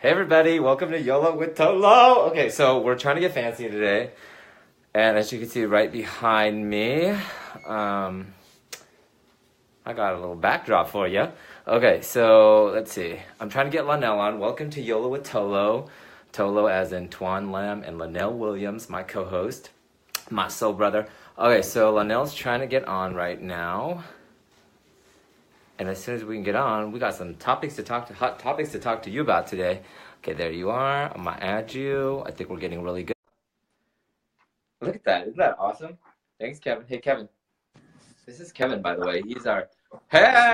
Hey everybody, welcome to YOLO with ToLo. Okay, so we're trying to get fancy today. And as you can see right behind me, I got a little backdrop for you. Okay, so let's see. I'm trying to get Lynell on. Welcome to YOLO with ToLo. ToLo as in Twan Lam and Lynell Williams, my co-host, my soul brother. Okay, so Lynell's trying to get on right now. And as soon as we can get on, we got some hot topics to talk to you about today. Okay, there you are. I'm gonna add you. I think we're getting really good. Look at that. Isn't that awesome? Thanks, Kevin. Hey, Kevin. This is Kevin, by the way. He's our... Hey!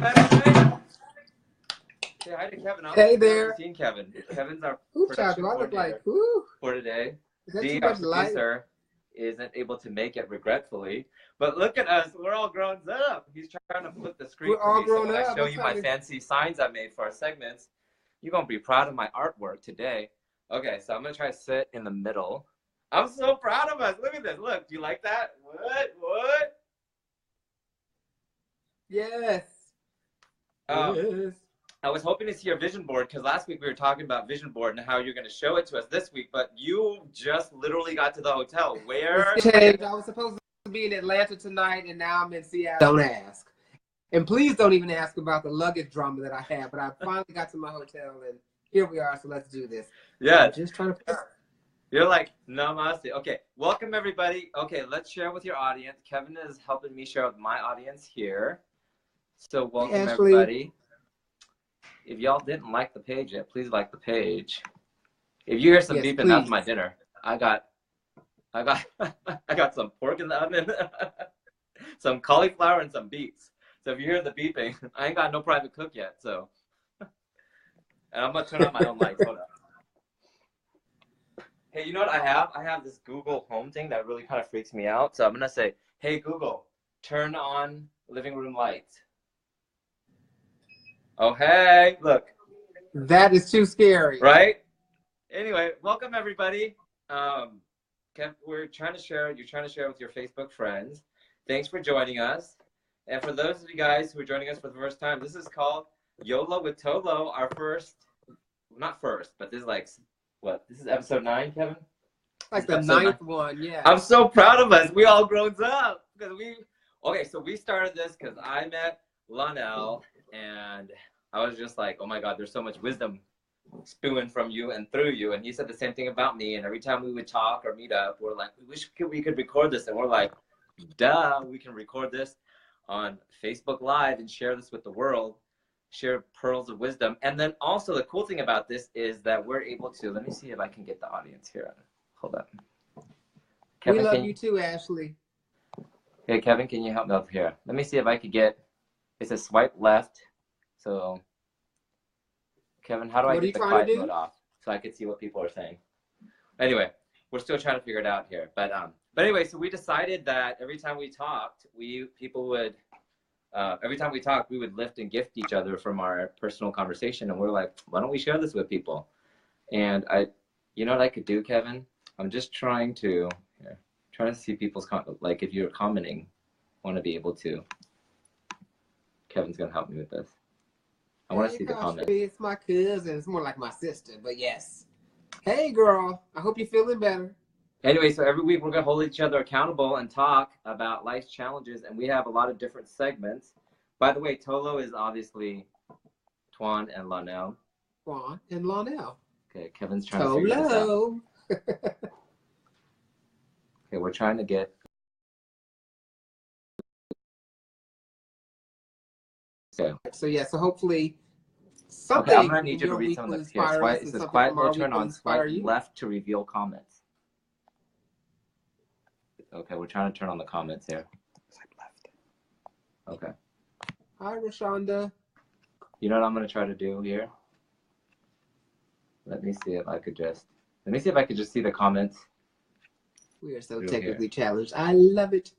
Say hi to Kevin. Hey there. Seen Kevin. Kevin's our Ooh, child, do I look like, ooh. For today. Is that Dee, too our much light? producer, isn't able to make it, regretfully. But look at us. We're all grown up. He's trying to flip the screen We're for all me, so grown when I up. show I'm you my trying to- fancy signs I made for our segments, you're going to be proud of my artwork today. Okay, so I'm going to try to sit in the middle. I'm so proud of us. Look at this. Look, do you like that? What? Yes. Yes. I was hoping to see your vision board because last week we were talking about vision board and how you're going to show it to us this week, but you just literally got to the hotel. Where? I was supposed to be in Atlanta tonight, and now I'm in Seattle. Don't ask. And please don't even ask about the luggage drama that I had, but I finally got to my hotel, and here we are, so let's do this. Yeah. I'm just trying to... You're like, namaste. Okay, welcome everybody. Okay, let's share with your audience. Kevin is helping me share with my audience here. So welcome everybody. If y'all didn't like the page yet, please like the page. If you hear some beeping, please. That's my dinner. I got some pork in the oven, some cauliflower, and some beets. So if you hear the beeping, I ain't got no private cook yet. So, and I'm gonna turn on my own lights. Hold up. Hey, you know what I have? I have this Google Home thing that really kind of freaks me out. So I'm gonna say, "Hey Google, turn on living room lights." Oh, hey, look. That is too scary. Right? Anyway, welcome everybody. We're trying to share, you're trying to share with your Facebook friends. Thanks for joining us. And for those of you guys who are joining us for the first time, this is called YOLO with ToLo, our first, not first, but this is like, what? This is episode 9, Kevin? Like the 9th one, yeah. I'm so proud of us. We all grown up. Okay, so we started this because I met Lynell, and I was just like, oh my God, there's so much wisdom spewing from you and through you. And he said the same thing about me. And every time we would talk or meet up, we're like, we wish we could record this. And we're like, duh, we can record this on Facebook Live and share this with the world, share pearls of wisdom. And then also the cool thing about this is that we're able to, let me see if I can get the audience here. Hold up. Kevin, we love you too, Ashley. Hey, Kevin, can you help me up here? Let me see if I could get, it says swipe left. So, Kevin, how do I get the quiet mode off so I can see what people are saying? Anyway, we're still trying to figure it out here. But anyway, so we decided that every time we talked, we would lift and gift each other from our personal conversation. And we're like, why don't we share this with people? And you know what I could do, Kevin? I'm just trying to see people's, like if you're commenting, I want to be able to. Kevin's going to help me with this. I want to see the comments. It's my cousin. It's more like my sister, but yes. Hey, girl. I hope you're feeling better. Anyway, so every week we're going to hold each other accountable and talk about life's challenges, and we have a lot of different segments. By the way, ToLo is obviously Twan and Lynell. Twan and Lynell. Okay, Kevin's trying to figure this out. Okay, we're trying to get... So yeah, so hopefully something. Okay, I'm gonna need you to read some of this here. It says quiet mode turn on, swipe left to reveal comments. Okay, we're trying to turn on the comments here. Swipe left. Okay. Hi, Rashonda. You know what I'm gonna try to do here? Let me see if I could just see the comments. We are so technically challenged. I love it.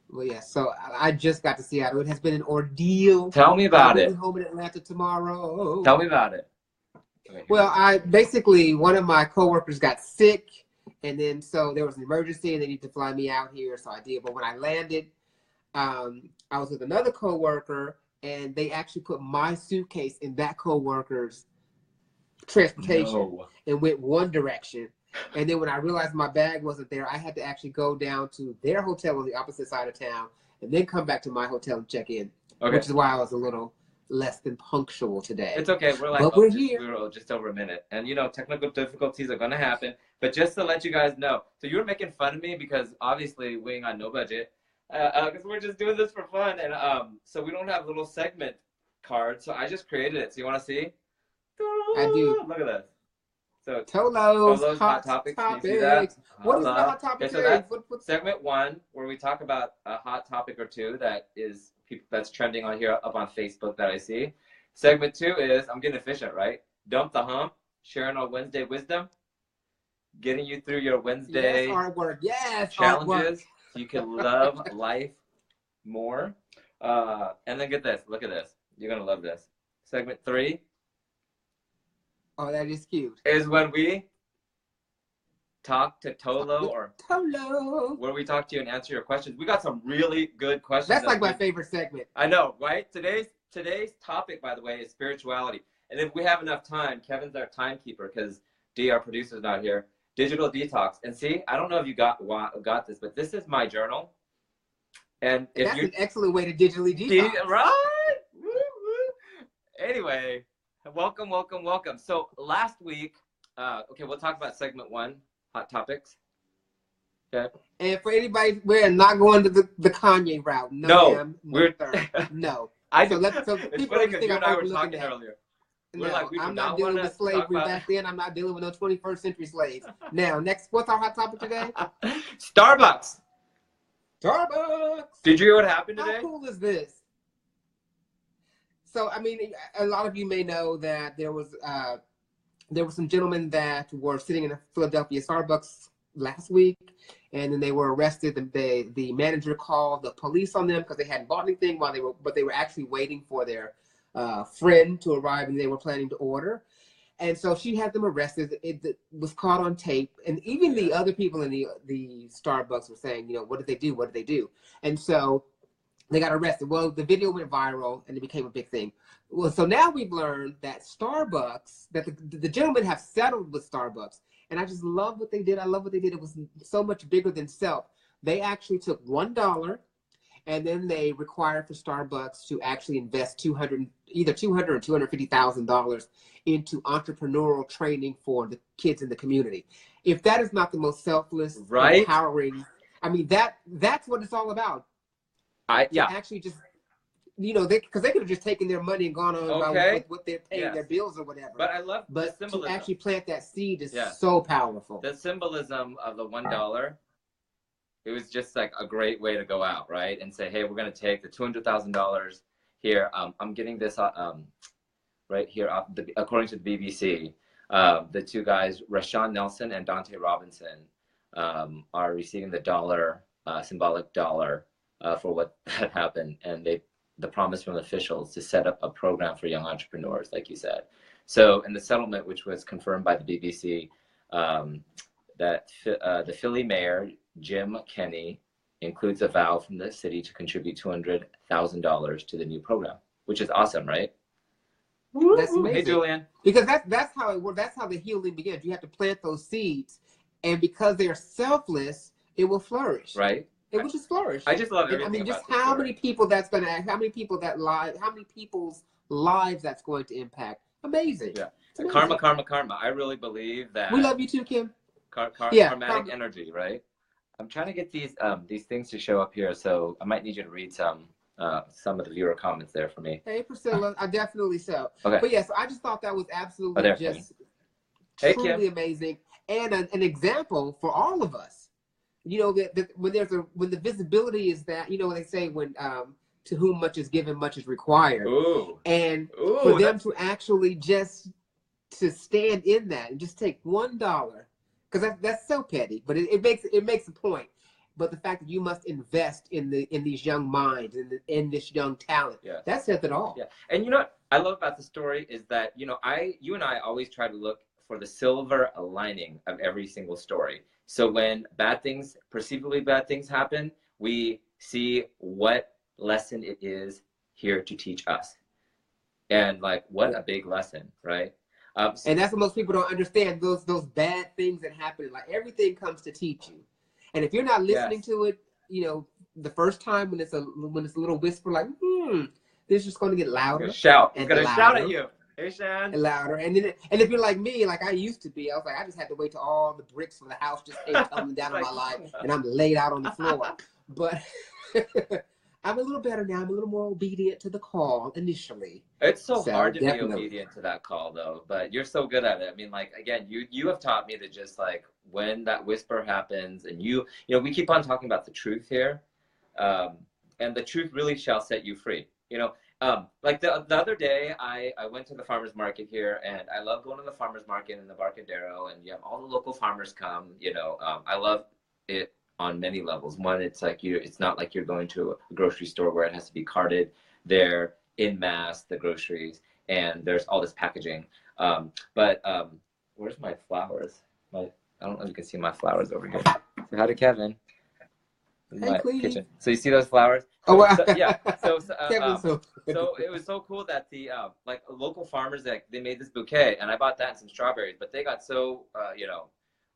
Well, yeah, so I just got to Seattle. It has been an ordeal. Tell me about it. I'll be home in Atlanta tomorrow. Tell me about it. Well, one of my coworkers got sick, and then so there was an emergency, and they needed to fly me out here, so I did. But when I landed, I was with another coworker, and they actually put my suitcase in that coworker's transportation and went one direction. And then when I realized my bag wasn't there, I had to actually go down to their hotel on the opposite side of town and then come back to my hotel and check in, which is why I was a little less than punctual today. It's okay. We're like, but we're here. We're just over a minute. And, technical difficulties are going to happen. But just to let you guys know, so you were making fun of me because obviously we ain't got no budget because we're just doing this for fun. And so we don't have little segment cards. So I just created it. So you want to see? I do. Look at this. So TOLO's Hot Topics. Can you see that? What is the hot topic today? So that's segment 1, where we talk about a hot topic or two that's trending on here up on Facebook that I see. Segment 2 is I'm getting efficient, right? Dump the hump, sharing our Wednesday wisdom, getting you through your Wednesday challenges so you can love life more. And then get this. Look at this. You're gonna love this. Segment 3. Oh, that is cute. Is when we talk to TOLO or TOLO, where we talk to you and answer your questions. We got some really good questions. That's like my favorite segment. I know, right? Today's topic, by the way, is spirituality. And if we have enough time, Kevin's our timekeeper because D, our producer's not here. Digital Detox. And see, I don't know if you got this, but this is my journal. And if that's an excellent way to digitally detox. Right? Woo, woo. Anyway, welcome. So last week, we'll talk about segment 1, hot topics. Okay. And for anybody, we're not going to the Kanye route. No, no. It's funny because you and I were talking earlier. I'm not dealing with slavery back then. I'm not dealing with no 21st century slaves. Now, what's our hot topic today? Starbucks. Starbucks. Did you hear what happened today? How cool is this? So, I mean, a lot of you may know that there were some gentlemen that were sitting in a Philadelphia Starbucks last week, and then they were arrested. The manager called the police on them because they hadn't bought anything but they were actually waiting for their friend to arrive, and they were planning to order. And so she had them arrested. It was caught on tape, and even the other people in the Starbucks were saying, what did they do? What did they do? And so they got arrested. Well, the video went viral, and it became a big thing. Well, so now we've learned that Starbucks, that the gentlemen have settled with Starbucks, and I just love what they did. I love what they did. It was so much bigger than self. They actually took $1, and then they required for Starbucks to actually invest either $200,000 or $250,000 into entrepreneurial training for the kids in the community. If that is not the most selfless, empowering, I mean, that's what it's all about. Actually just, because they could have just taken their money and gone on about what they're paying their bills or whatever. But I love the symbolism. To actually plant that seed is so powerful. The symbolism of the $1, it was just like a great way to go out, right? And say, hey, we're going to take the $200,000 here. I'm getting this right here, according to the BBC. The two guys, Rashawn Nelson and Dante Robinson, are receiving the symbolic dollar for what had happened. And the promise from the officials to set up a program for young entrepreneurs, like you said. So in the settlement, which was confirmed by the BBC, that the Philly mayor, Jim Kenney, includes a vow from the city to contribute $200,000 to the new program, which is awesome, right? That's amazing. Hey, Julian. Because that's how it works. That's how the healing begins. You have to plant those seeds, and because they are selfless, it will flourish. Right. It will just flourish. I just love everything. I mean, just how many people's lives that's going to impact. Amazing. Yeah. Amazing. Karma. I really believe that. We love you too, Kim. Karmatic energy, right? I'm trying to get these things to show up here, so I might need you to read some of the viewer comments there for me. Hey, Priscilla, I definitely so. Okay. But yes, I just thought that was absolutely just truly amazing and an example for all of us. That when the visibility is that, they say when to whom much is given, much is required. Ooh. And for them to actually just to stand in that and just take $1, because that's so petty, but it makes a point. But the fact that you must invest in these young minds and in this young talent, that says it all. Yeah. And what I love about the story is that you and I always try to look for the silver lining of every single story. So when perceivably bad things happen, we see what lesson it is here to teach us. And what a big lesson, right? And that's what most people don't understand. Those bad things that happen, like everything comes to teach you. And if you're not listening to it, you know, the first time when it's a little whisper, like, this is just going to get louder. Shout. It's going to shout at you. Hey, Shan. And louder. And if you're like me, like I used to be, I was like, I just had to wait till all the bricks from the house just came tumbling down on my life, and I'm laid out on the floor. But I'm a little better now. I'm a little more obedient to the call initially. It's so hard to be obedient to that call, though. But you're so good at it. I mean, like, again, you have taught me to just, like, when that whisper happens, and you know, we keep on talking about the truth here, and the truth really shall set you free. You know, like the other day, I went to the farmer's market here, and I love going to the farmer's market in the Barcadero, and you have all the local farmers come. You know, I love it on many levels. One, it's like it's not like you're going to a grocery store where it has to be carted there in mass, the groceries, and there's all this packaging. But where's my flowers? I don't know if you can see my flowers over here. So hi to Kevin. Hey, kitchen. So you see those flowers? Oh, wow. So So it was so cool that the like local farmers, that they made this bouquet, and I bought that and some strawberries, but they got so you know,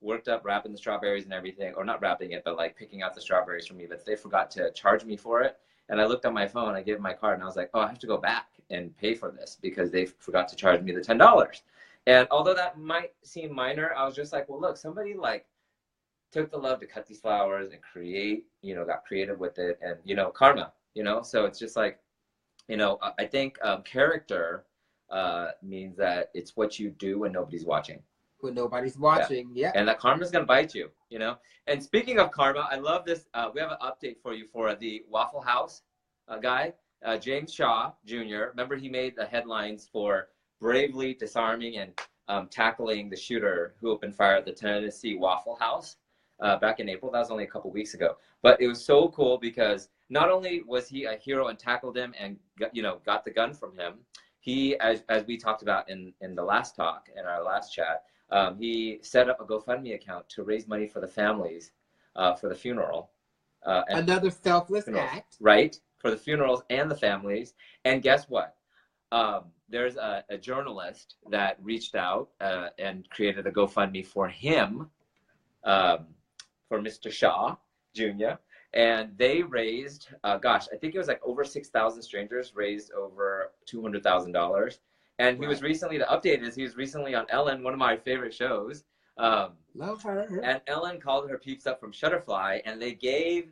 worked up wrapping the strawberries and everything, or not wrapping it, but like picking out the strawberries for me, but they forgot to charge me for it. And I looked on my phone, I gave them my card, and I was like, oh, I have to go back and pay for this because they forgot to charge me the $10. And although that might seem minor, I was just like, well, look, somebody like took the love to cut these flowers and create, you know, got creative with it, and, you know, karma, you know. So it's just like, you know, I think character means that it's what you do when nobody's watching. When nobody's watching, yeah. And that karma's gonna bite you, you know. And speaking of karma, I love this. We have an update for you for the Waffle House guy, James Shaw Jr. Remember, he made the headlines for bravely disarming and tackling the shooter who opened fire at the Tennessee Waffle House back in April. That was only a couple weeks ago. But it was so cool because not only was he a hero and tackled him and got the gun from him, he, as we talked about in the last talk, in our last chat, he set up a GoFundMe account to raise money for the families for the funeral. Another selfless act. Right, for the funerals and the families. And guess what? There's a journalist that reached out and created a GoFundMe for him, for Mr. Shaw Jr. And they raised, gosh, I think it was like over 6,000 strangers raised over $200,000. And he was recently, the update is he was recently on Ellen, one of my favorite shows. Love her. And Ellen called her peeps up from Shutterfly, and they gave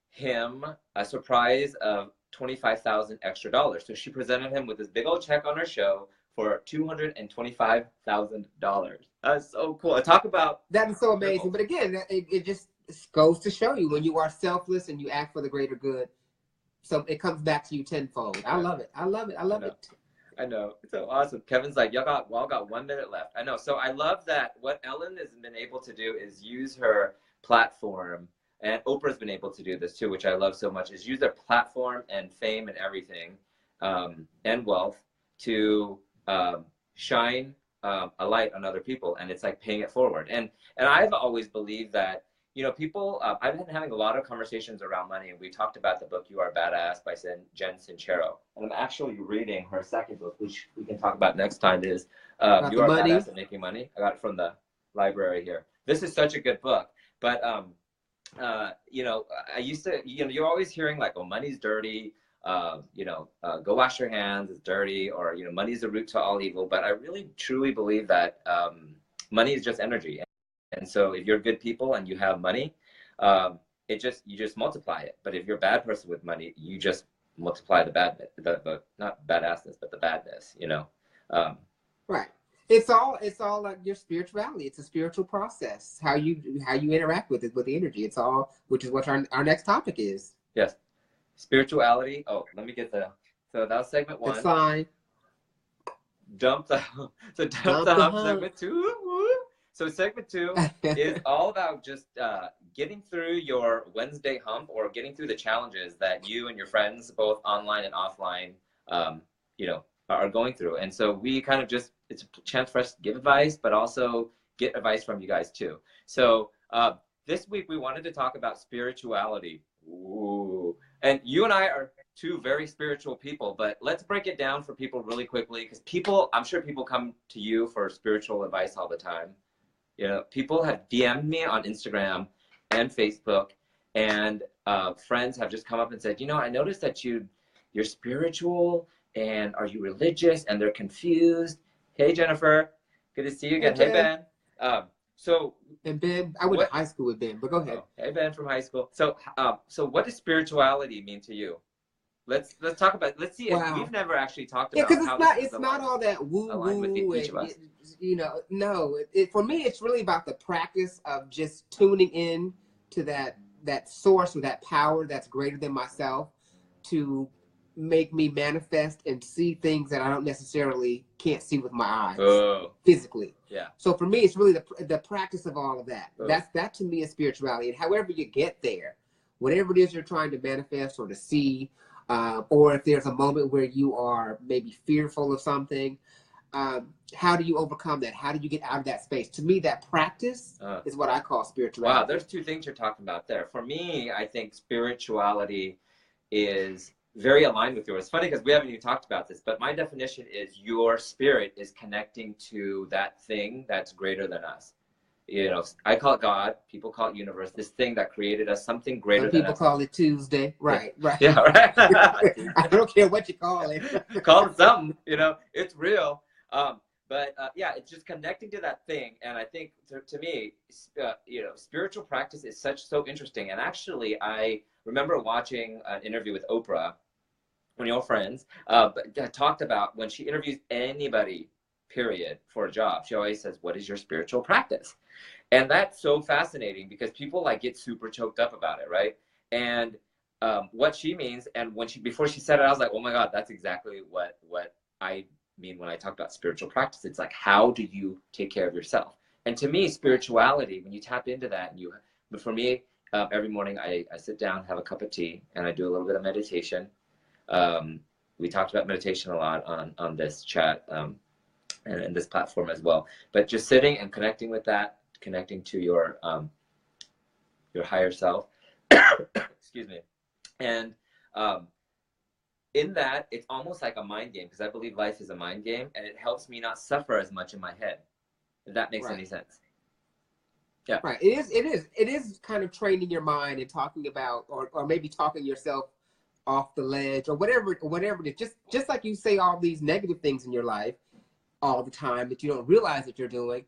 him a surprise of $25,000 extra. So she presented him with this big old check on her show for $225,000. That's so cool. Talk about that is so amazing. But again, it just goes to show you, when you are selfless and you act for the greater good, so it comes back to you tenfold. I love it. I love it. I love it. I know. It's so awesome. Kevin's like, y'all got 1 minute left. I know. So I love that what Ellen has been able to do is use her platform, and Oprah's been able to do this too, which I love so much, is use their platform and fame and everything, and wealth to shine a light on other people. And it's like paying it forward. And I've always believed that, you know, people, I've been having a lot of conversations around money, and we talked about the book, You Are Badass by Jen Sincero. And I'm actually reading her second book, which we can talk about next time, is You Are Badass at Making Money. I got it from the library here. This is such a good book. But, you know, I used to, you know, you're always hearing like, oh, money's dirty, you know, go wash your hands, it's dirty, or, you know, money's the root to all evil. But I really, truly believe that money is just energy. And so if you're good people and you have money, you just multiply it. But if you're a bad person with money, you just multiply the bad, the not badassness, but the badness, you know. Right. It's all like your spirituality. It's a spiritual process. How you interact with it, with the energy. It's all, which is what our next topic is. Yes. Spirituality. Oh, let me get so that was segment 1. It's fine. Dump the hump. Segment 2. So segment 2 is all about just getting through your Wednesday hump, or getting through the challenges that you and your friends, both online and offline, you know, are going through. And so we kind of just, it's a chance for us to give advice, but also get advice from you guys too. So this week we wanted to talk about spirituality. Ooh. And you and I are two very spiritual people, but let's break it down for people really quickly, because I'm sure people come to you for spiritual advice all the time. You know, people have DM'd me on Instagram and Facebook, and friends have just come up and said, you know, I noticed that you're spiritual, and are you religious? And they're confused. Hey, Jennifer, good to see you again. Hey, Ben. And Ben, I went to high school with Ben, but go ahead. Oh, hey, Ben from high school. So what does spirituality mean to you? Let's talk about. Let's see. Wow. We've never actually talked about. Yeah, because it's not all that woo woo. You know, no. For me, it's really about the practice of just tuning in to that source or that power that's greater than myself to make me manifest and see things that I don't necessarily can't see with my eyes physically. Yeah. So for me, it's really the practice of all of that. That to me is spirituality. And however you get there, whatever it is you're trying to manifest or to see, or if there's a moment where you are maybe fearful of something, how do you overcome that? How do you get out of that space? To me, that practice is what I call spirituality. Wow, there's two things you're talking about there. For me, I think spirituality is very aligned with yours. It's funny because we haven't even talked about this, but my definition is your spirit is connecting to that thing that's greater than us. You know, I call it God, people call it universe, this thing that created us, something greater than us. People call it Tuesday. Right. Yeah, right. I don't care what you call it. Call it something, you know, it's real. But yeah, it's just connecting to that thing. And I think to me, you know, spiritual practice is so interesting. And actually, I remember watching an interview with Oprah, one of your friends, but that talked about when she interviews anybody, period, for a job, she always says, what is your spiritual practice? And that's so fascinating because people like get super choked up about it, right? And what she means, and before she said it, I was like, oh my God, that's exactly what I mean when I talk about spiritual practice. It's like, how do you take care of yourself? And to me, spirituality, when you tap into that, but for me, every morning I sit down, have a cup of tea, and I do a little bit of meditation. We talked about meditation a lot on this chat and this platform as well. But just sitting and connecting with that, connecting to your higher self. Excuse me. And in that, it's almost like a mind game, because I believe life is a mind game, and it helps me not suffer as much in my head, if that makes any sense. Yeah. Right. It is kind of training your mind and talking about, or maybe talking yourself off the ledge, or whatever it is. Just like you say all these negative things in your life all the time that you don't realize that you're doing.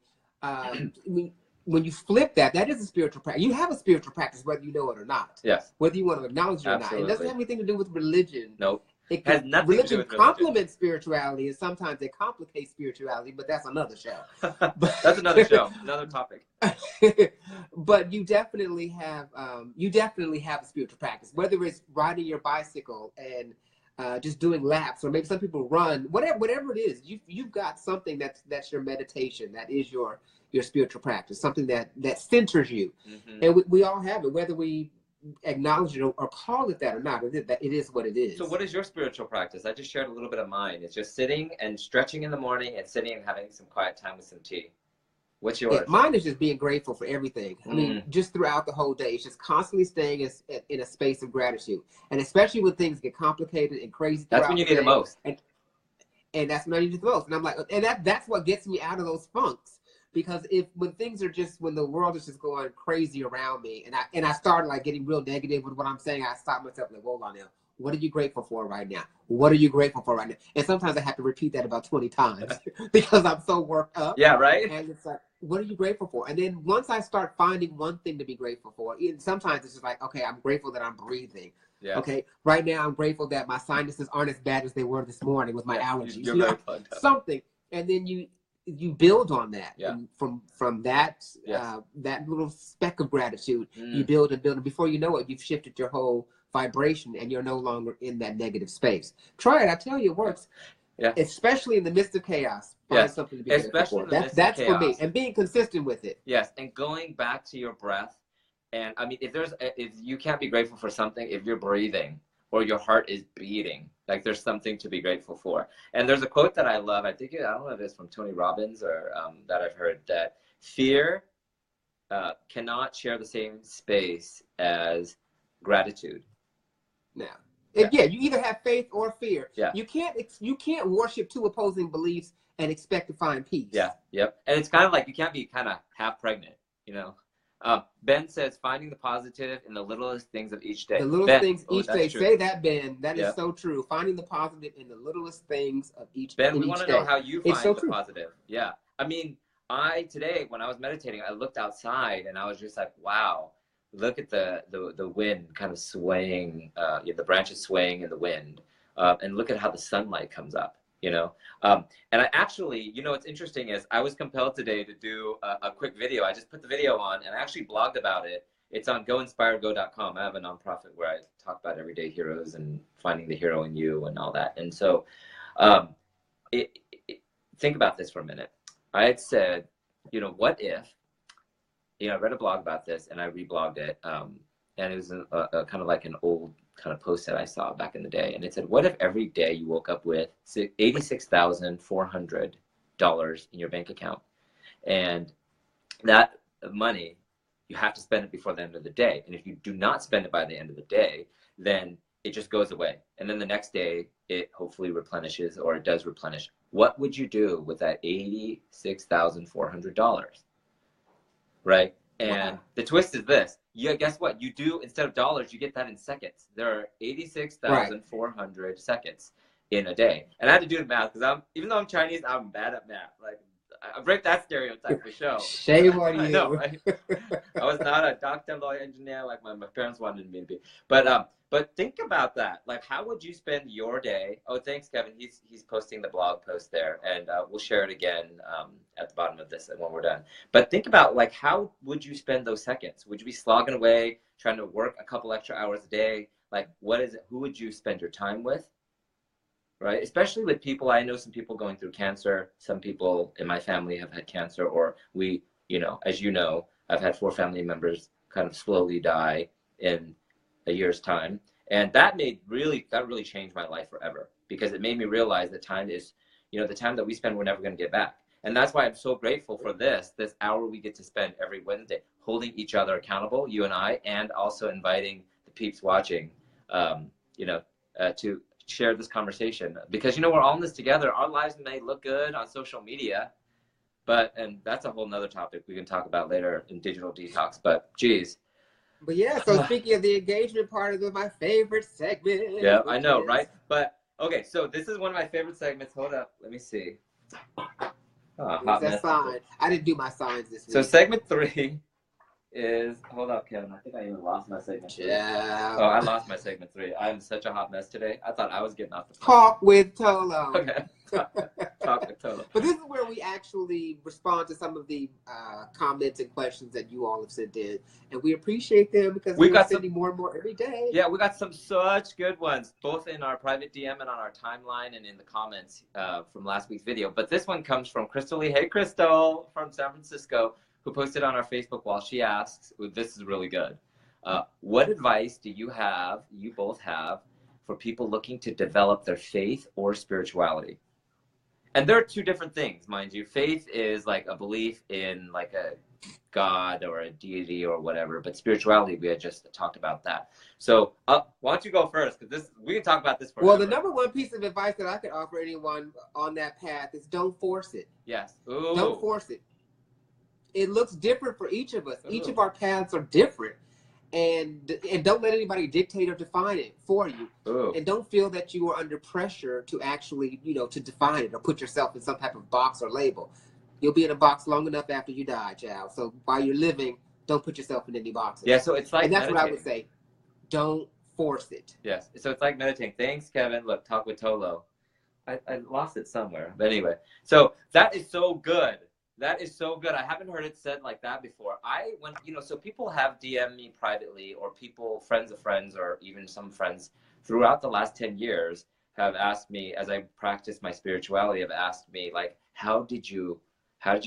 When you flip that is a spiritual practice. You have a spiritual practice whether you know it or not. Yes. Whether you want to acknowledge it or not. It doesn't have anything to do with religion. Nope. Has nothing to do with religion. Complements spirituality, and sometimes it complicates spirituality, but that's another show. That's another show, another topic. But you definitely have a spiritual practice, whether it's riding your bicycle and just doing laps, or maybe some people run, whatever it is. You've got something that's your meditation, that is your spiritual practice, something that centers you. Mm-hmm. And we all have it, whether we acknowledge it or call it that or not. It is what it is. So what is your spiritual practice? I just shared a little bit of mine. It's just sitting and stretching in the morning and sitting and having some quiet time with some tea. What's yours? Yeah, mine is just being grateful for everything. I mean, just throughout the whole day, it's just constantly staying in a space of gratitude. And especially when things get complicated and crazy. That's when you need the most. And that's when I need the most. And I'm like, and that's what gets me out of those funks. Because when the world is just going crazy around me, and I started like getting real negative with what I'm saying, I stopped myself like, hold on now. What are you grateful for right now? What are you grateful for right now? And sometimes I have to repeat that about 20 times because I'm so worked up. Yeah, right. And it's like, what are you grateful for? And then once I start finding one thing to be grateful for, sometimes it's just like, okay, I'm grateful that I'm breathing. Yeah. Okay, right now I'm grateful that my sinuses aren't as bad as they were this morning with my allergies. Something. And then you build on that. Yeah. And from that that little speck of gratitude, you build and build, and before you know it, you've shifted your whole vibration and you're no longer in that negative space. Try it. I tell you, it works. Yeah. Especially in the midst of chaos. Find something to be grateful for. That's for me. And being consistent with it. Yes. And going back to your breath. And I mean, if you can't be grateful for something, if you're breathing or your heart is beating, like there's something to be grateful for. And there's a quote that I love. I don't know if it's from Tony Robbins or that I've heard, that fear cannot share the same space as gratitude. No. Yeah, you either have faith or fear. Yeah. You can't worship two opposing beliefs and expect to find peace. Yeah. Yep. And it's kind of like you can't be kind of half pregnant, you know. Ben says finding the positive in the littlest things of each day. The littlest Ben, things each day. True. Say that, Ben. That Yep. is so true. Finding the positive in the littlest things of each Ben, we want to know how you find so the true. positive. Yeah. I mean, today when I was meditating, I looked outside and I was just like, wow, look at the wind kind of swaying, the branches swaying in the wind, and look at how the sunlight comes up, you know. And I actually, you know, what's interesting is I was compelled today to do a quick video. I just put the video on and I actually blogged about it. It's on goinspiredgo.com. I have a nonprofit where I talk about everyday heroes and finding the hero in you and all that. And so think about this for a minute. I had said, you know, what if, you know, I read a blog about this and I reblogged it. And it was a kind of like an old kind of post that I saw back in the day. And it said, what if every day you woke up with $86,400 in your bank account? And that money, you have to spend it before the end of the day. And if you do not spend it by the end of the day, then it just goes away. And then the next day, it hopefully replenishes, or it does replenish. What would you do with that $86,400? Right? And the twist is this. Yeah, guess what? You do, instead of dollars, you get that in seconds. There are 86,400 seconds in a day. And I had to do the math because even though I'm Chinese, I'm bad at math. Like, I break that stereotype for sure. Shame on you. I know, right? I was not a doctor, lawyer, engineer like my parents wanted me to be. But think about that. Like, how would you spend your day? Oh, thanks, Kevin. He's posting the blog post there, and we'll share it again at the bottom of this when we're done. But think about, like, how would you spend those seconds? Would you be slogging away, trying to work a couple extra hours a day? Like, what is it? Who would you spend your time with? Right? Especially with people, I know some people going through cancer. Some people in my family have had cancer, or we, you know, as you know, I've had 4 family members kind of slowly die in a year's time. And that really changed my life forever, because it made me realize that time is, you know, the time that we spend, we're never going to get back. And that's why I'm so grateful for this hour we get to spend every Wednesday, holding each other accountable, you and I, and also inviting the peeps watching, to share this conversation, because, you know, we're all in this together. Our lives may look good on social media, and that's a whole nother topic we can talk about later in Digital Detox, but geez. But yeah, so speaking of the engagement part of my favorite segment. Yeah, I know, right? But okay, so this is one of my favorite segments. Hold up, let me see. Hot mess. Sign. I didn't do my signs this week. So segment 3 is, hold up, Kevin. I think I even lost my segment 3. Yeah. Oh, I lost my segment 3. I'm such a hot mess today. I thought I was getting off the phone. Talk with ToLo. Okay. Talk with ToLo. But this is where we actually respond to some of the comments and questions that you all have sent in, and we appreciate them because we're sending more and more every day. Yeah, we got some such good ones, both in our private DM and on our timeline and in the comments from last week's video. But this one comes from Crystal Lee. Hey, Crystal, from San Francisco, who posted on our Facebook wall. She asks, this is really good. What advice do you both have, for people looking to develop their faith or spirituality? And there are 2 different things, mind you. Faith is like a belief in like a God or a deity or whatever, but spirituality, we had just talked about that. So why don't you go first? Because we can talk about this forever. Well, the number one piece of advice that I could offer anyone on that path is don't force it. Yes. Ooh. Don't force it. It looks different for each of us. Ooh. Each of our paths are different. And don't let anybody dictate or define it for you. Ooh. And don't feel that you are under pressure to actually, to define it or put yourself in some type of box or label. You'll be in a box long enough after you die, child. So while you're living, don't put yourself in any boxes. Yeah, so it's like And that's meditating. what I would say. Don't force it. Yes, so it's like meditating. Thanks, Kevin. Look, talk with ToLo. I lost it somewhere. But anyway, so that is so good. That is so good. I haven't heard it said like that before. So people have DM'd me privately, or friends of friends, or even some friends throughout the last 10 years have asked me, as I practice my spirituality, have asked me, like, how did you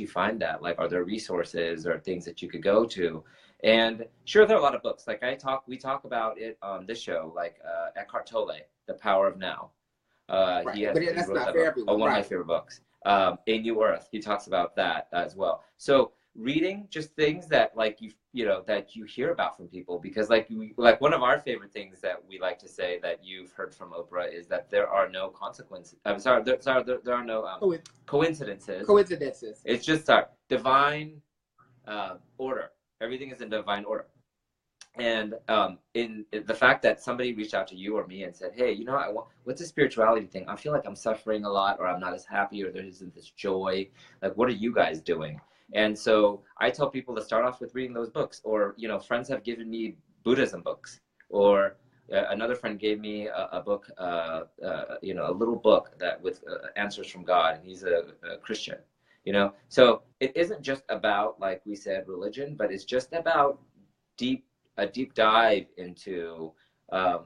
find that? Like, are there resources or things that you could go to? And sure, there are a lot of books. Like we talk about it on this show, like Eckhart Tolle, The Power of Now. Right. But that's not for everyone. One of my favorite books. A New Earth, he talks about that as well. So reading just things that like that you hear about from people, because like one of our favorite things that we like to say that you've heard from Oprah is that there are no consequences. I'm sorry, there are no coincidences. Coincidences. It's just divine order. Everything is in divine order. And in the fact that somebody reached out to you or me and said, hey, what's a spirituality thing? I feel like I'm suffering a lot, or I'm not as happy, or there isn't this joy. Like, what are you guys doing? And so I tell people to start off with reading those books, or, friends have given me Buddhism books, or another friend gave me a book, a little book that with answers from God, and he's a Christian, So it isn't just about, like we said, religion, but it's just about a deep dive into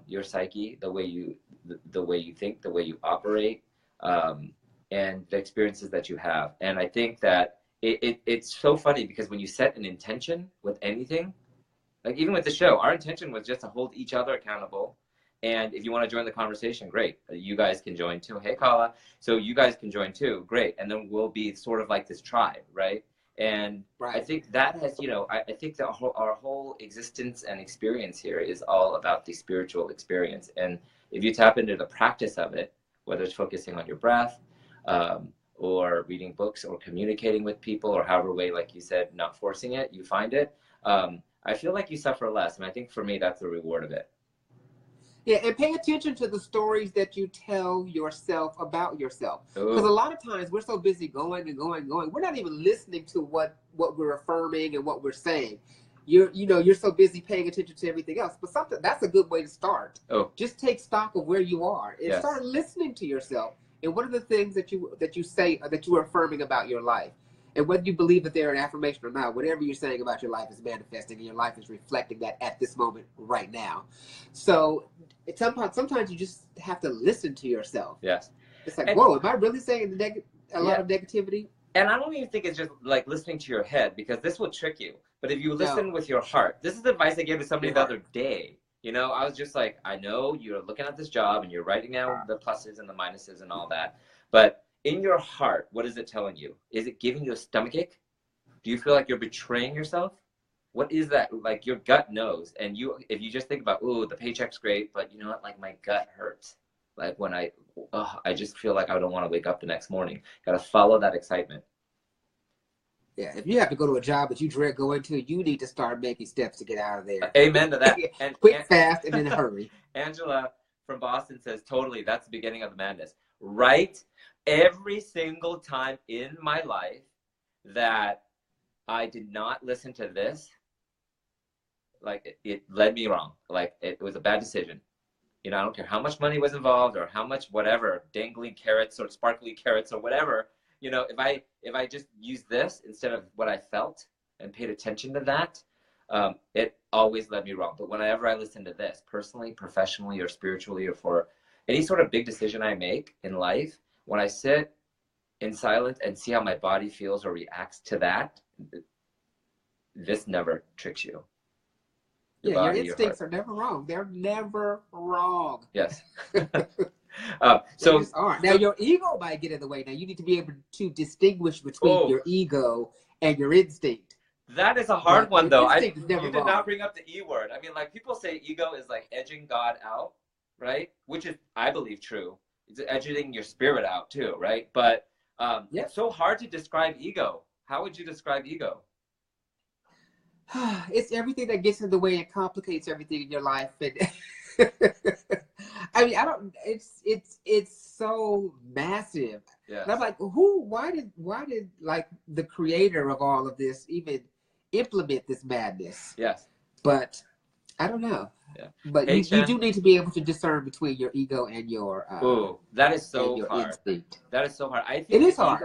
your psyche, the way you think, the way you operate, and the experiences that you have. And I think that it's so funny, because when you set an intention with anything, like even with the show, our intention was just to hold each other accountable. And if you want to join the conversation, great. You guys can join too. Hey, Kala. So you guys can join too. Great. And then we'll be sort of like this tribe, right? And right. I think that has, I think that our whole existence and experience here is all about the spiritual experience. And if you tap into the practice of it, whether it's focusing on your breath, or reading books, or communicating with people, or however way, like you said, not forcing it, you find it, I feel like you suffer less. And I think for me, that's the reward of it. Yeah, and pay attention to the stories that you tell yourself about yourself. Because a lot of times we're so busy going and going and going, we're not even listening to what we're affirming and what we're saying. You're so busy paying attention to everything else. But that's a good way to start. Just take stock of where you are and start listening to yourself. And what are the things that you say, that you are affirming about your life? And whether you believe that they're an affirmation or not, whatever you're saying about your life is manifesting, and your life is reflecting that at this moment right now. So sometimes you just have to listen to yourself. Yes. It's like, whoa, am I really saying a lot of negativity? And I don't even think it's just like listening to your head, because this will trick you. But if you listen with your heart, this is the advice I gave to somebody the other day. I was just like, I know you're looking at this job and you're writing down the pluses and the minuses and all that, but in your heart, what is it telling you? Is it giving you a stomachache? Do you feel like you're betraying yourself? What is that? Like, your gut knows. And if you just think about, the paycheck's great, but you know what? Like, my gut hurts. Like when I just feel like I don't want to wake up the next morning. Got to follow that excitement. Yeah, if you have to go to a job that you dread going to, you need to start making steps to get out of there. Amen to that. Quick, fast, and in a hurry. Angela from Boston says, totally, that's the beginning of the madness. Right? Every single time in my life that I did not listen to this, like it led me wrong. Like it was a bad decision. I don't care how much money was involved or how much whatever, dangling carrots or sparkly carrots or whatever. If I just used this instead of what I felt and paid attention to that, it always led me wrong. But whenever I listen to this, personally, professionally, or spiritually, or for any sort of big decision I make in life, when I sit in silence and see how my body feels or reacts to that, this never tricks you. Your instincts are never wrong. They're never wrong. Yes. So now your ego might get in the way. Now you need to be able to distinguish between your ego and your instinct. That is a hard one, though. You did not bring up the E word. I mean, like, people say ego is like edging God out, right? Which is, I believe, true. It's edging your spirit out too, right? But it's so hard to describe ego. How would you describe ego? It's everything that gets in the way and complicates everything in your life. And I mean, it's so massive. Yes. And I'm like, why did like the creator of all of this even implement this madness? Yes. But I don't know. Yeah. But you do need to be able to discern between your ego and your that is so hard. Instinct. That is so hard. I think it is hard.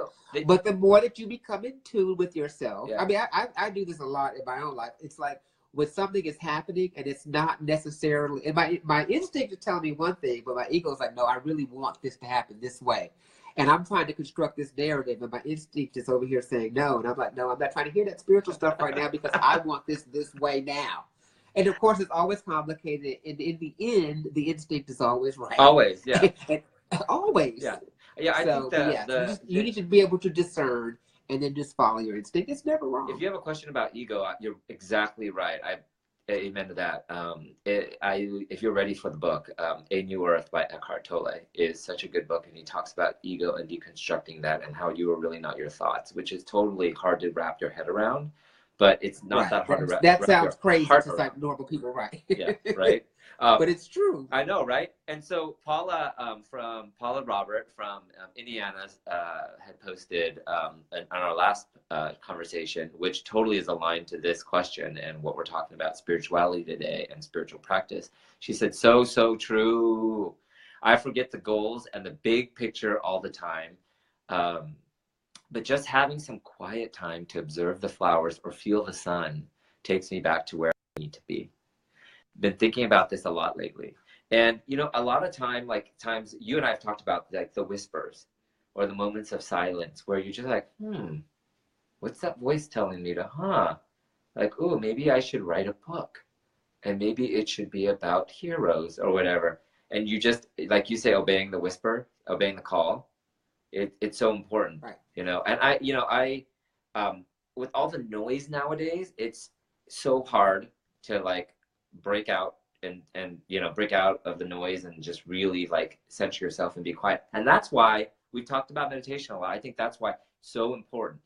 But the more that you become in tune with yourself, I mean, I do this a lot in my own life. It's like when something is happening and it's not necessarily, and my instinct is telling me one thing, but my ego is like, no, I really want this to happen this way. And I'm trying to construct this narrative, and my instinct is over here saying no. And I'm like, no, I'm not trying to hear that spiritual stuff right now because I want this way now. And of course, it's always complicated. And in the end, the instinct is always right. Always, yeah. Always. Yeah. Yeah, I think you need to be able to discern and then just follow your instinct. It's never wrong. If you have a question about ego, you're exactly right. Amen to that. If you're ready for the book, A New Earth by Eckhart Tolle is such a good book, and he talks about ego and deconstructing that and how you are really not your thoughts, which is totally hard to wrap your head around, but it's not that hard to wrap. That sounds crazy to like normal people, right? Yeah, right. But it's true. I know, right? And so Paula Robert from Indiana had posted on our last conversation, which totally is aligned to this question and what we're talking about, spirituality today and spiritual practice. She said, so true. I forget the goals and the big picture all the time. But just having some quiet time to observe the flowers or feel the sun takes me back to where I need to be. Been thinking about this a lot lately. And, you know, a lot of times you and I have talked about like the whispers or the moments of silence where you're just like, what's that voice telling me to, like, oh, maybe I should write a book and maybe it should be about heroes or whatever. And you just, like you say, obeying the whisper, obeying the call. It's so important, right. You know, and I with all the noise nowadays, it's so hard to like break out and break out of the noise and just really like center yourself and be quiet. And that's why we've talked about meditation a lot. I think that's why it's so important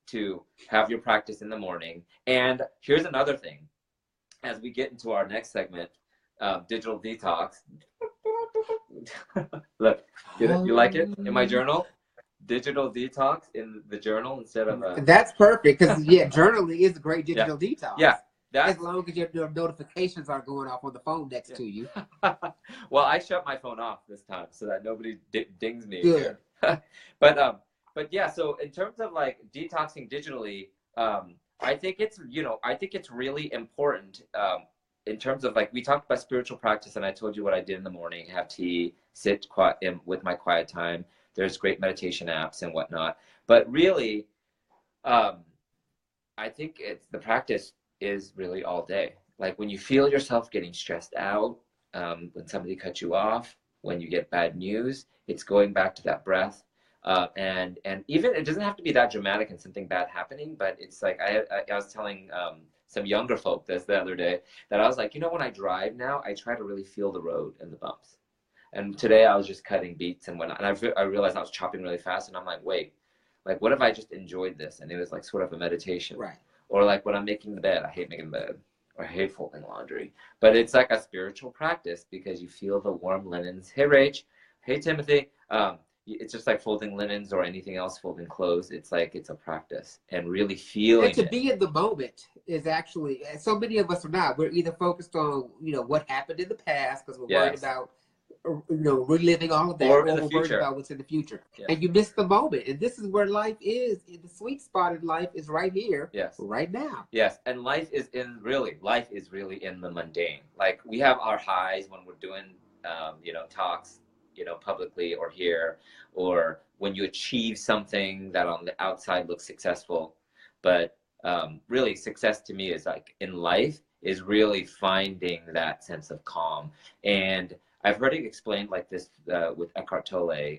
to have your practice in the morning. And here's another thing, as we get into our next segment, Digital Detox. Look, you like it in my journal? Digital Detox in the journal instead of That's perfect, because journaling is a great digital detox. Yeah, as long as your notifications aren't going off on the phone next to you. Well, I shut my phone off this time so that nobody dings me. Good. But yeah, so in terms of like detoxing digitally, I think it's really important. In terms of like, we talked about spiritual practice, and I told you what I did in the morning: have tea, sit quiet with my quiet time. There's great meditation apps and whatnot. But really, I think the practice is really all day. Like when you feel yourself getting stressed out, when somebody cuts you off, when you get bad news, it's going back to that breath. And even it doesn't have to be that dramatic and something bad happening, but it's like I was telling some younger folk this the other day, that I was like, when I drive now, I try to really feel the road and the bumps. And today I was just cutting beats and whatnot, and I realized I was chopping really fast, and I'm like, wait, like what if I just enjoyed this? And it was like sort of a meditation. Right. Or like when I'm making the bed, I hate making the bed, or I hate folding laundry, but it's like a spiritual practice because you feel the warm linens. Hey Rach, hey Timothy. It's just like folding linens or anything else, folding clothes. It's like, it's a practice, and really feeling and to be in the moment is actually, so many of us are not. We're either focused on, what happened in the past because we're worried about, reliving all of that, or we're worried about what's in the future. Yeah. And you miss the moment. And this is where life is. The sweet spot in life is right here, right now. Yes, and life is really in the mundane. Like we have our highs when we're doing, talks, publicly or here, or when you achieve something that on the outside looks successful. But really, success to me is like in life is really finding that sense of calm. And I've heard it explained like this with Eckhart Tolle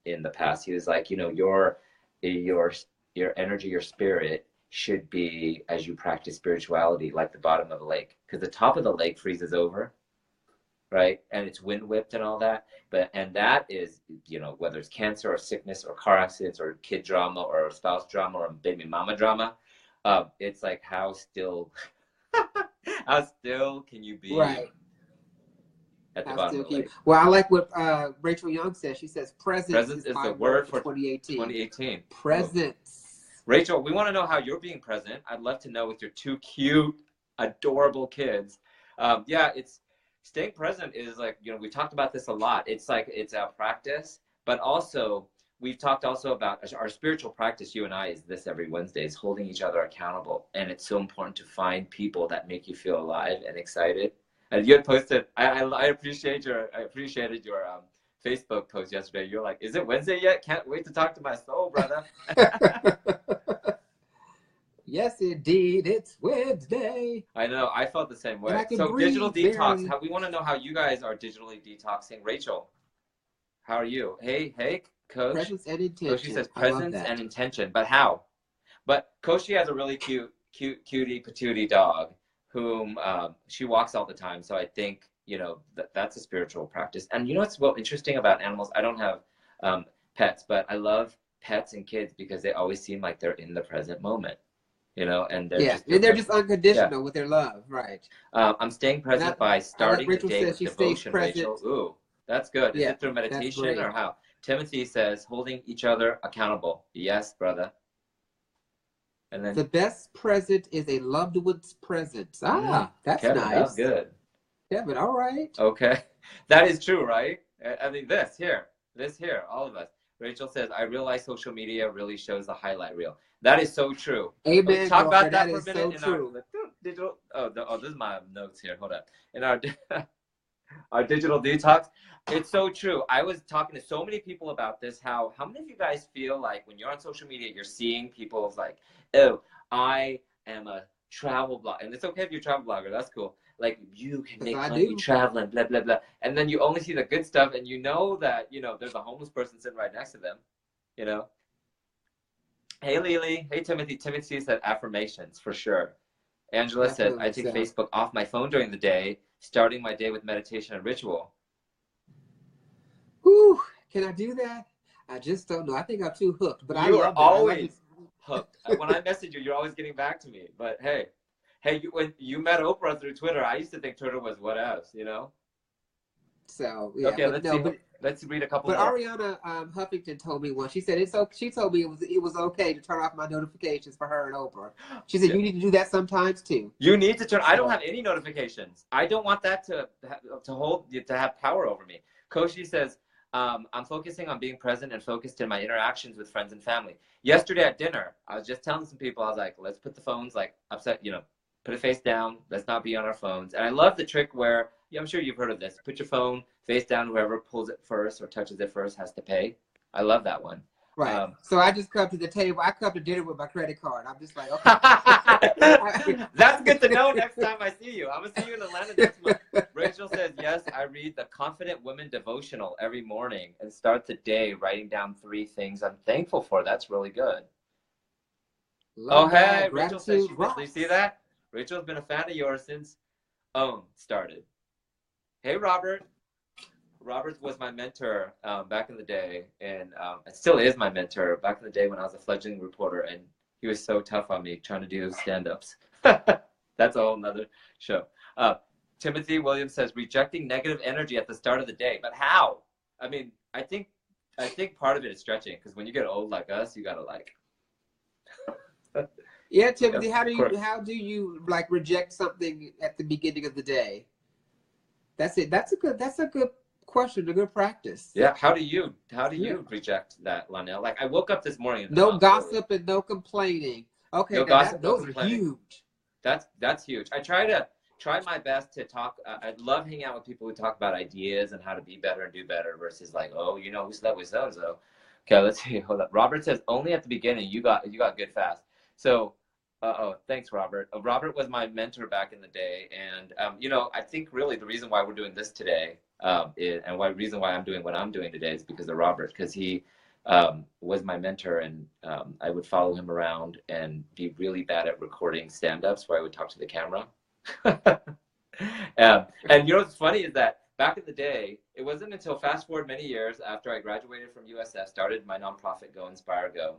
in the past. He was like, your energy, your spirit should be, as you practice spirituality, like the bottom of a lake, because the top of the lake freezes over, right? And it's wind whipped and all that. And that is, whether it's cancer or sickness or car accidents or kid drama or spouse drama or baby mama drama, it's like how still can you be? Right. At the bottom of the lake. Well, I like what Rachel Young says. She says presence is the word for 2018. Presence. Rachel, we want to know how you're being present. I'd love to know with your two cute, adorable kids. It's staying present is like, we talked about this a lot. It's like, it's a practice, but also we've talked also about our spiritual practice. You and I is this every Wednesday, is holding each other accountable. And it's so important to find people that make you feel alive and excited. And you had posted, I appreciated your Facebook post yesterday. You're like, is it Wednesday yet? Can't wait to talk to my soul, brother. Yes, indeed. It's Wednesday. I know. I felt the same way. So digital detox. We want to know how you guys are digitally detoxing. Rachel, how are you? Hey, coach. Presence and intention. So she says presence and intention, but how? But Koshi has a really cutie patootie dog whom she walks all the time. So I think, you know, that's a spiritual practice. And you know what's interesting about animals? I don't have pets, but I love pets and kids because they always seem like they're in the present moment, you know, and they're just unconditional with their love, right? I'm staying present by starting the day with devotion, present. Rachel. Ooh, that's good. Is it through meditation or how? Timothy says, holding each other accountable. Yes, brother. And then the best present is a loved one's presence. That's Kevin, nice. That's good. Kevin, all right. Okay. That is true, right? I mean, this here, all of us. Rachel says, I realize social media really shows the highlight reel. That is so true. Amen. Talk about that for a So minute true. Our digital. This is my notes here. Hold up. In our digital detox, it's so true. I was talking to so many people about this. How many of you guys feel like when you're on social media, you're seeing people like, oh, I am a travel blogger, and it's okay if you're a travel blogger. That's cool. Like, you can make money traveling, blah, blah, blah. And then you only see the good stuff, and you know that, you know, there's a homeless person sitting right next to them, you know? Hey, Lily. Hey, Timothy. Timothy said affirmations, for sure. Angela says, I take Facebook off my phone during the day, starting my day with meditation and ritual. Whew. Can I do that? I just don't know. I think I'm too hooked, but you are always hooked. When I message you, you're always getting back to me. But hey, when you met Oprah through Twitter, I used to think Twitter was what else, you know? So yeah. Okay, let's read a couple more. But Ariana Huffington told me once. She said she told me it was okay to turn off my notifications for her and Oprah. She said you need to do that sometimes too. You need to turn. I don't have any notifications. I don't want that to have power over me. Koshi says, I'm focusing on being present and focused in my interactions with friends and family. Yesterday at dinner, I was just telling some people, I was like, let's put the phones like upside, you know, put it face down. Let's not be on our phones. And I love the trick where, I'm sure you've heard of this. Put your phone face down. Whoever pulls it first or touches it first has to pay. I love that one. Right. So I just come to the table. I come to dinner with my credit card. I'm just like, okay. That's good to know next time I see you. I'm going to see you in Atlanta next month. Rachel says, yes, I read the Confident Women devotional every morning and start the day writing down 3 things I'm thankful for. That's really good. Hey, Rachel says, you see that? Rachel's been a fan of yours since OWN started. Hey, Robert. Robert was my mentor back in the day, and it still is my mentor back in the day when I was a fledgling reporter, and he was so tough on me trying to do stand-ups. That's a whole nother show. Timothy Williams says, rejecting negative energy at the start of the day. But how? I mean, I think part of it is stretching, because when you get old like us, you got to like... Yeah, Timothy, how do you like reject something at the beginning of the day? That's it. That's a good question, a good practice. Yeah, how do you reject that, Lionel? Like, I woke up this morning. No gossip and no complaining. Okay, no gossip, those are huge. That's huge. I try my best to talk. I love hanging out with people who talk about ideas and how to be better and do better versus like, oh, you know, who slept with so-and-so. Okay, let's see. Hold up. Robert says, only at the beginning you got good fast. So, thanks, Robert. Robert was my mentor back in the day, and you know, I think really the reason why we're doing this today, and reason why I'm doing what I'm doing today is because of Robert, because he was my mentor, and I would follow him around and be really bad at recording stand-ups where I would talk to the camera. And you know what's funny is that back in the day, it wasn't until fast forward many years after I graduated from USF, started my nonprofit Go Inspire Go.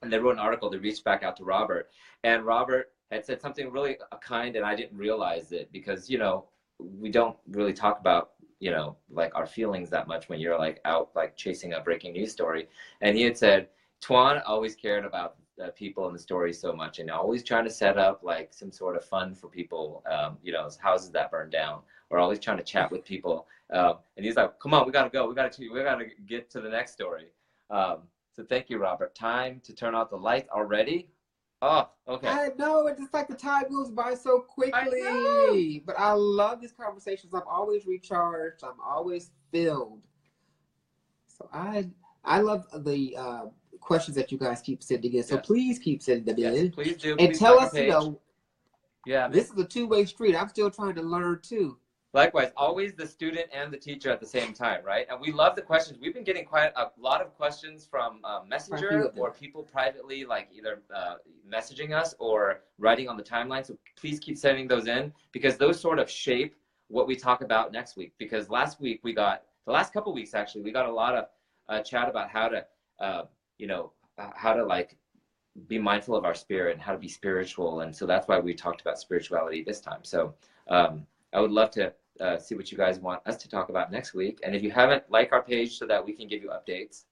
And they wrote an article, they reached back out to Robert. And Robert had said something really kind, and I didn't realize it because, you know, we don't really talk about, you know, like our feelings that much when you're like out, like chasing a breaking news story. And he had said, Tuan always cared about people in the story so much and always trying to set up like some sort of fun for people, you know, houses that burn down, or always trying to chat with people. And he's like, come on, we got to go. We got to get to the next story. So thank you, Robert. Time to turn off the lights already. Oh, okay. I know. It's just like the time goes by so quickly. But I love these conversations. I'm always recharged. I'm always filled. So I love the questions that you guys keep sending in. So please keep sending them in. Please do. And please tell us, you know, yeah, this is a two-way street. I'm still trying to learn too. Likewise, always the student and the teacher at the same time, right? And we love the questions. We've been getting quite a lot of questions from Messenger or people privately, like either messaging us or writing on the timeline. So please keep sending those in, because those sort of shape what we talk about next week. Because last week the last couple weeks actually, we got a lot of chat about how to, how to like be mindful of our spirit and how to be spiritual. And so that's why we talked about spirituality this time. So I would love to see what you guys want us to talk about next week. And if you haven't, like our page so that we can give you updates.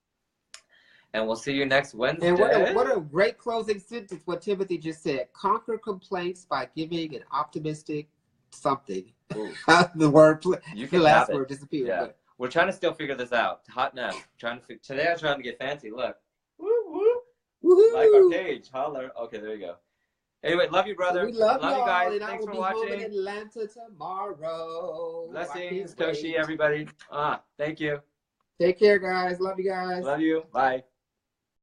And we'll see you next Wednesday. And what a great closing sentence, what Timothy just said. Conquer complaints by giving an optimistic something. The last word disappeared. Yeah. But we're trying to still figure this out. Hot mess. Today I'm trying to get fancy. Look. Woo, woo. Woo-hoo. Like our page. Holler. Okay, there you go. Anyway, love you, brother. We love you guys. And Thanks I will for be watching. home in Atlanta tomorrow. Blessings, Toshi, everybody. Thank you. Take care, guys. Love you guys. Love you. Bye.